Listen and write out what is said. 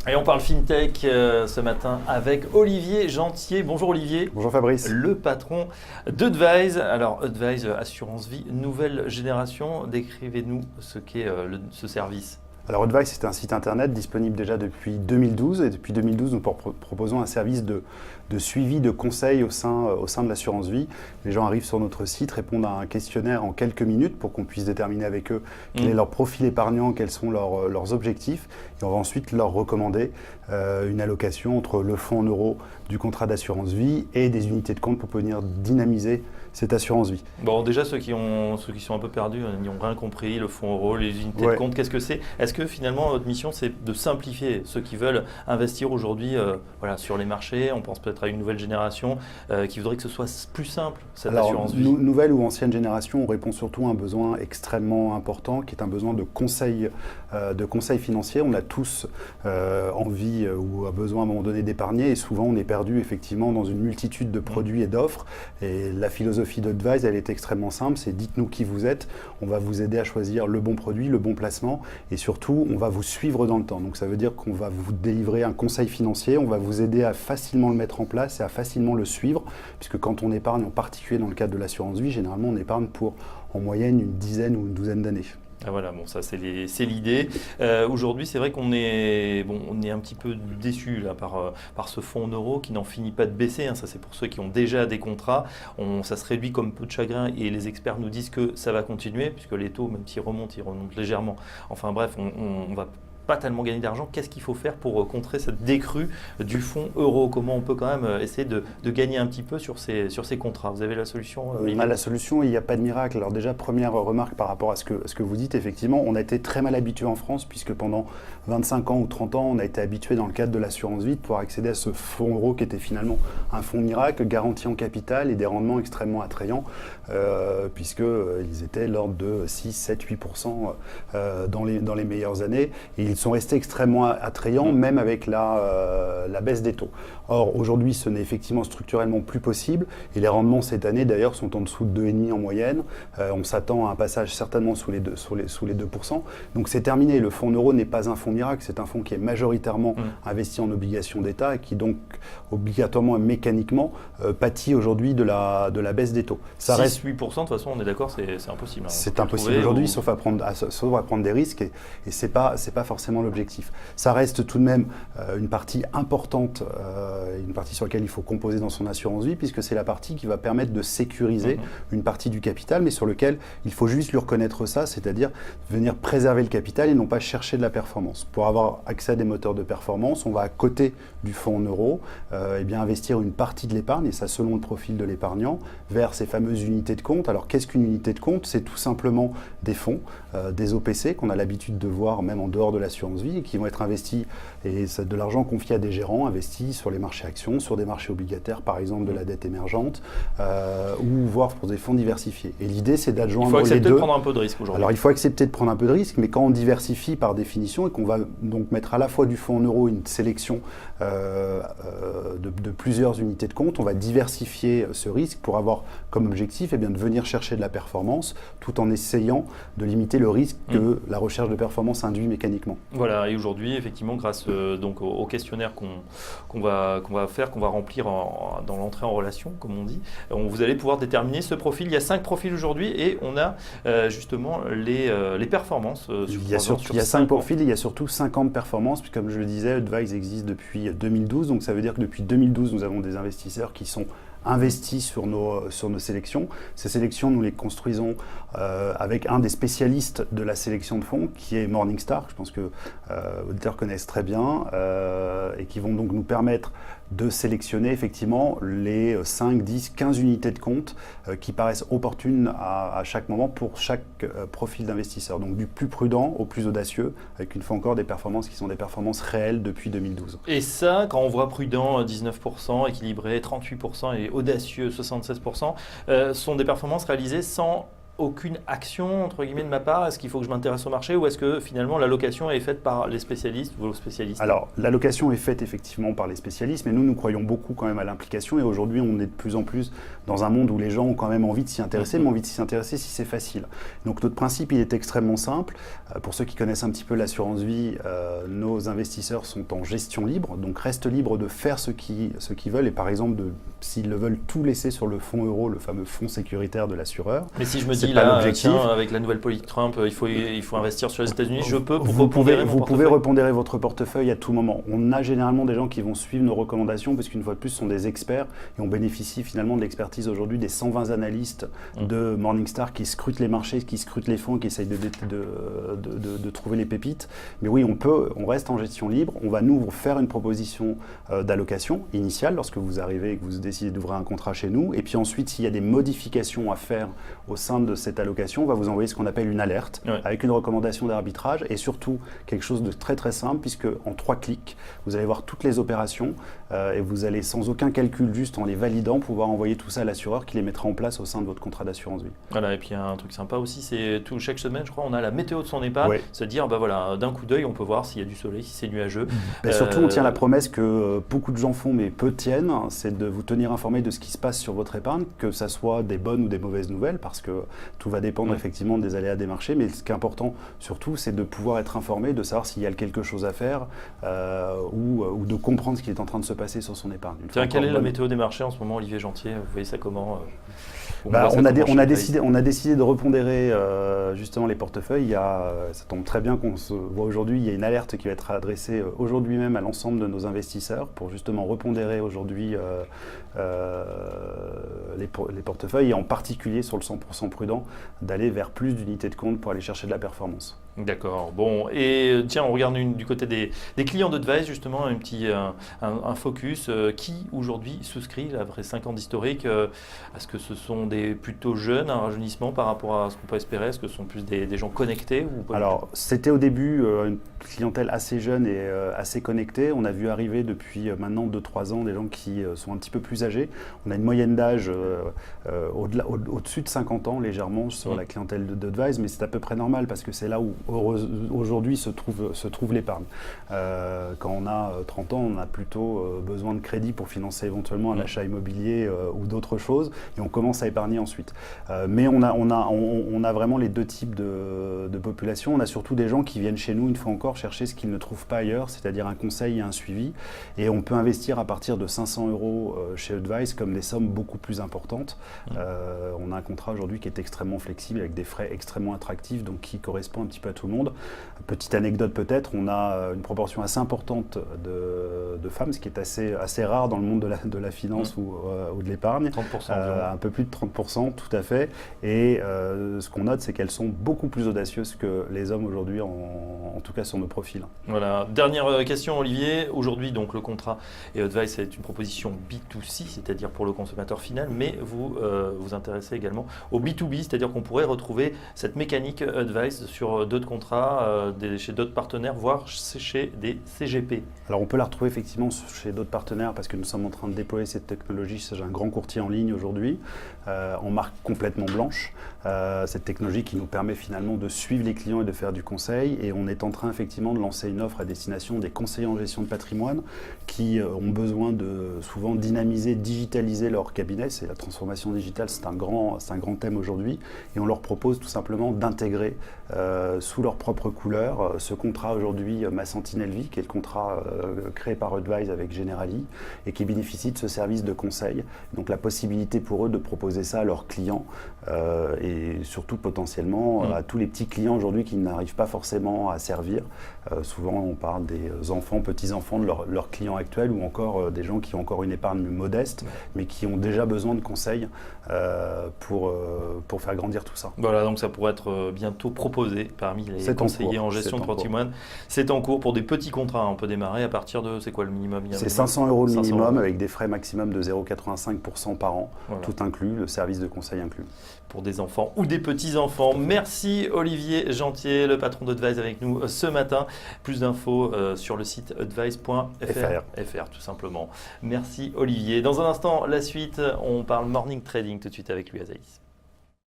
Et on parle FinTech ce matin avec Olivier Gentier. Bonjour Olivier. Bonjour Fabrice. Le patron d'Udvise. Alors Udvise, assurance vie, nouvelle génération. Décrivez-nous ce qu'est ce service. Alors Udvise, c'est un site internet disponible déjà depuis 2012 et depuis 2012 nous proposons un service de suivi, de conseil au sein de l'assurance vie. Les gens arrivent sur notre site, répondent à un questionnaire en quelques minutes pour qu'on puisse déterminer avec eux quel est leur profil épargnant, quels sont leurs objectifs. Et on va ensuite leur recommander une allocation entre le fonds en euros du contrat d'assurance vie et des unités de compte pour venir dynamiser cette assurance vie. Bon, déjà ceux qui sont un peu perdus n'y ont rien compris, le fonds euro, les unités de compte, qu'est-ce que c'est? Est-ce que finalement votre mission c'est de simplifier ceux qui veulent investir aujourd'hui sur les marchés? On pense peut-être à une nouvelle génération qui voudrait que ce soit plus simple cette assurance vie. Nouvelle ou ancienne génération, on répond surtout à un besoin extrêmement important qui est un besoin de conseil financier. On a tous envie ou besoin à un moment donné d'épargner et souvent on est perdu effectivement dans une multitude de produits et d'offres. Et la philosophie d'Udvise, elle est extrêmement simple, c'est dites-nous qui vous êtes, on va vous aider à choisir le bon produit, le bon placement et surtout on va vous suivre dans le temps. Donc ça veut dire qu'on va vous délivrer un conseil financier, on va vous aider à facilement le mettre en place et à facilement le suivre, puisque quand on épargne, en particulier dans le cadre de l'assurance vie, généralement on épargne pour en moyenne une dizaine ou une douzaine d'années. Ah voilà, bon ça c'est l'idée. Aujourd'hui c'est vrai qu'on est, on est un petit peu déçu là, par ce fonds en euros qui n'en finit pas de baisser, hein. Ça c'est pour ceux qui ont déjà des contrats. Ça se réduit comme peu de chagrin et les experts nous disent que ça va continuer puisque les taux, même s'ils remontent, ils remontent légèrement. Enfin bref, on va pas tellement gagner d'argent. Qu'est-ce qu'il faut faire pour contrer cette décrue du fonds euro? Comment on peut quand même essayer de gagner un petit peu sur ces contrats? Vous avez la solution? La solution, il n'y a pas de miracle. Alors déjà, première remarque par rapport à ce que vous dites, effectivement, on a été très mal habitué en France puisque pendant 25 ans ou 30 ans, on a été habitué dans le cadre de l'assurance vie de pouvoir accéder à ce fonds euro qui était finalement un fonds miracle, garanti en capital et des rendements extrêmement attrayants puisqu'ils étaient l'ordre de 6, 7, 8% dans les meilleures années. Et ils sont restés extrêmement attrayants, même avec la baisse des taux. Or, aujourd'hui, ce n'est effectivement structurellement plus possible. Et les rendements cette année, d'ailleurs, sont en dessous de 2,5 en moyenne. On s'attend à un passage certainement sous les 2%. Donc, c'est terminé. Le fonds euro n'est pas un fonds miracle. C'est un fonds qui est majoritairement investi en obligations d'État et qui, donc, obligatoirement et mécaniquement, pâtit aujourd'hui de la baisse des taux. 6-8%, de toute façon, on est d'accord, c'est impossible. Hein. C'est impossible aujourd'hui, sauf à prendre des risques. Et c'est pas forcément l'objectif. Ça reste tout de même une partie importante, une partie sur laquelle il faut composer dans son assurance vie, puisque c'est la partie qui va permettre de sécuriser une partie du capital, mais sur lequel il faut juste lui reconnaître ça, c'est-à-dire venir préserver le capital et non pas chercher de la performance. Pour avoir accès à des moteurs de performance, on va à côté du fonds en euros investir une partie de l'épargne, et ça selon le profil de l'épargnant, vers ces fameuses unités de compte. Alors qu'est-ce qu'une unité de compte? C'est tout simplement des fonds, des OPC qu'on a l'habitude de voir même en dehors de l'assurance vie et qui vont être investis, et c'est de l'argent confié à des gérants, investis sur les marchés actions, sur des marchés obligataires par exemple de la dette émergente ou voire pour des fonds diversifiés. Et l'idée c'est d'adjoindre les deux. Il faut accepter de prendre un peu de risque aujourd'hui. Alors il faut accepter de prendre un peu de risque, mais quand on diversifie par définition et qu'on va donc mettre à la fois du fonds en euros une sélection de plusieurs unités de compte, on va diversifier ce risque pour avoir comme objectif de venir chercher de la performance tout en essayant de limiter le risque que la recherche de performance induit mécaniquement. Voilà, et aujourd'hui, effectivement, grâce donc au questionnaire qu'on va remplir dans l'entrée en relation, comme on dit, vous allez pouvoir déterminer ce profil. Il y a 5 profils aujourd'hui et on a justement les performances. Il y a 5 profils, il y a surtout 50 performances, puis comme je le disais, Udvise existe depuis 2012, donc ça veut dire que depuis 2012, nous avons des investisseurs qui sont investis sur nos sélections. Ces sélections, nous les construisons avec un des spécialistes de la sélection de fonds, qui est Morningstar, je pense que les auditeurs connaissent très bien, et qui vont donc nous permettre de sélectionner effectivement les 5, 10, 15 unités de compte qui paraissent opportunes à chaque moment pour chaque profil d'investisseur. Donc du plus prudent au plus audacieux, avec une fois encore des performances qui sont des performances réelles depuis 2012. Et ça, quand on voit prudent 19%, équilibré 38% et audacieux 76%, sont des performances réalisées sans aucune action entre guillemets de ma part? Est-ce qu'il faut que je m'intéresse au marché ou est-ce que finalement l'allocation est faite par les spécialistes, vos spécialistes? Alors, l'allocation est faite effectivement par les spécialistes, mais nous croyons beaucoup quand même à l'implication et aujourd'hui on est de plus en plus dans un monde où les gens ont quand même envie de s'y intéresser, mais envie de s'y intéresser si c'est facile. Donc notre principe il est extrêmement simple. Pour ceux qui connaissent un petit peu l'assurance vie, nos investisseurs sont en gestion libre, donc restent libres de faire ce qu'ils veulent et par exemple s'ils le veulent tout laisser sur le fonds euro, le fameux fonds sécuritaire de l'assureur. Mais si je me dis là, tiens, avec la nouvelle politique Trump, il faut investir sur les États-Unis, je peux vous pouvez repondérer votre portefeuille à tout moment. On a généralement des gens qui vont suivre nos recommandations parce qu'une fois de plus, ce sont des experts et on bénéficie finalement de l'expertise aujourd'hui des 120 analystes de Morningstar qui scrutent les marchés, qui scrutent les fonds, qui essayent de trouver les pépites. Mais oui, on reste en gestion libre. On va nous faire une proposition d'allocation initiale lorsque vous arrivez et que vous décidez d'ouvrir un contrat chez nous. Et puis ensuite, s'il y a des modifications à faire au sein de cette allocation, on va vous envoyer ce qu'on appelle une alerte avec une recommandation d'arbitrage et surtout quelque chose de très très simple puisque en 3 clics, vous allez voir toutes les opérations et vous allez sans aucun calcul, juste en les validant, pouvoir envoyer tout ça à l'assureur qui les mettra en place au sein de votre contrat d'assurance vie. Voilà, et puis il y a un truc sympa aussi, c'est chaque semaine, je crois, on a la météo de son épargne, se dire, voilà, d'un coup d'œil, on peut voir s'il y a du soleil, si c'est nuageux. Surtout, on tient la promesse que beaucoup de gens font, mais peu tiennent, c'est de vous tenir informé de ce qui se passe sur votre épargne, que ça soit des bonnes ou des mauvaises nouvelles, parce que tout va dépendre effectivement des aléas des marchés, mais ce qui est important surtout, c'est de pouvoir être informé, de savoir s'il y a quelque chose à faire ou de comprendre ce qui est en train de se passer sur son épargne. Tiens, quelle est la météo des marchés en ce moment, Olivier Jantier? Vous voyez ça comment? On a décidé de repondérer justement les portefeuilles. Ça tombe très bien qu'on se voit aujourd'hui. Il y a une alerte qui va être adressée aujourd'hui même à l'ensemble de nos investisseurs pour justement repondérer aujourd'hui les portefeuilles et en particulier sur le 100% prudent d'aller vers plus d'unités de compte pour aller chercher de la performance. D'accord. Bon, et tiens, on regarde du côté des clients d'Advice, justement, un focus. Qui aujourd'hui souscrit, là, après 5 ans d'historique, est-ce que ce sont des plutôt jeunes, un rajeunissement par rapport à ce qu'on peut espérer? Est-ce que ce sont plus des gens connectés ou pas? Alors, c'était au début une clientèle assez jeune et assez connectée. On a vu arriver depuis maintenant 2-3 ans des gens qui sont un petit peu plus âgés. On a une moyenne d'âge au-dessus de 50 ans légèrement sur la clientèle d'Advice, mais c'est à peu près normal parce que c'est là où aujourd'hui se trouve l'épargne. Quand on a 30 ans, on a plutôt besoin de crédit pour financer éventuellement un achat immobilier ou d'autres choses et on commence à épargner ensuite. Mais on a vraiment les deux types de population. On a surtout des gens qui viennent chez nous une fois encore chercher ce qu'ils ne trouvent pas ailleurs, c'est-à-dire un conseil et un suivi. Et on peut investir à partir de 500 € chez Advice comme des sommes beaucoup plus importantes. On a un contrat aujourd'hui qui est extrêmement flexible avec des frais extrêmement attractifs, donc qui correspond un petit peu à tout le monde. Petite anecdote peut-être, on a une proportion assez importante de femmes, ce qui est assez rare dans le monde de la finance ou de l'épargne. 30%. Un peu plus de 30%, tout à fait. Et ce qu'on note, c'est qu'elles sont beaucoup plus audacieuses que les hommes aujourd'hui, en tout cas sur nos profils. Voilà. Dernière question, Olivier. Aujourd'hui, donc, le contrat et Advice est une proposition B2C, c'est-à-dire pour le consommateur final, mais vous vous intéressez également au B2B, c'est-à-dire qu'on pourrait retrouver cette mécanique Advice sur d'autres contrats, chez d'autres partenaires, voire chez des CGP. Alors on peut la retrouver effectivement chez d'autres partenaires parce que nous sommes en train de déployer cette technologie. J'ai un grand courtier en ligne aujourd'hui, en marque complètement blanche. Cette technologie qui nous permet finalement de suivre les clients et de faire du conseil. Et on est en train effectivement de lancer une offre à destination des conseillers en gestion de patrimoine qui ont besoin de souvent dynamiser, digitaliser leur cabinet. C'est la transformation digitale, c'est un grand thème aujourd'hui. Et on leur propose tout simplement d'intégrer sous leur propre couleur ce contrat aujourd'hui, Ma Sentinelle Vie, qui est le contrat créé par Advice avec Generali et qui bénéficie de ce service de conseil. Donc la possibilité pour eux de proposer ça à leurs clients et surtout potentiellement à tous les petits clients aujourd'hui qui n'arrivent pas forcément à servir. Souvent on parle des enfants, petits-enfants de leurs clients actuels ou encore des gens qui ont encore une épargne modeste mais qui ont déjà besoin de conseils pour faire grandir tout ça. Voilà, donc ça pourrait être bientôt proposé parmi les conseillers en gestion de patrimoine. C'est en cours pour des petits contrats. On peut démarrer à partir de, c'est quoi le minimum? C'est 500 € le minimum avec des frais maximum de 0,85% par an, tout inclus, le service de conseil inclus. Pour des enfants ou des petits-enfants. Merci Olivier Jantier, le patron d'Advice avec nous ce matin. Plus d'infos sur le site advice.fr tout simplement. Merci Olivier. Dans un instant, la suite, on parle morning trading tout de suite avec lui Azaïs.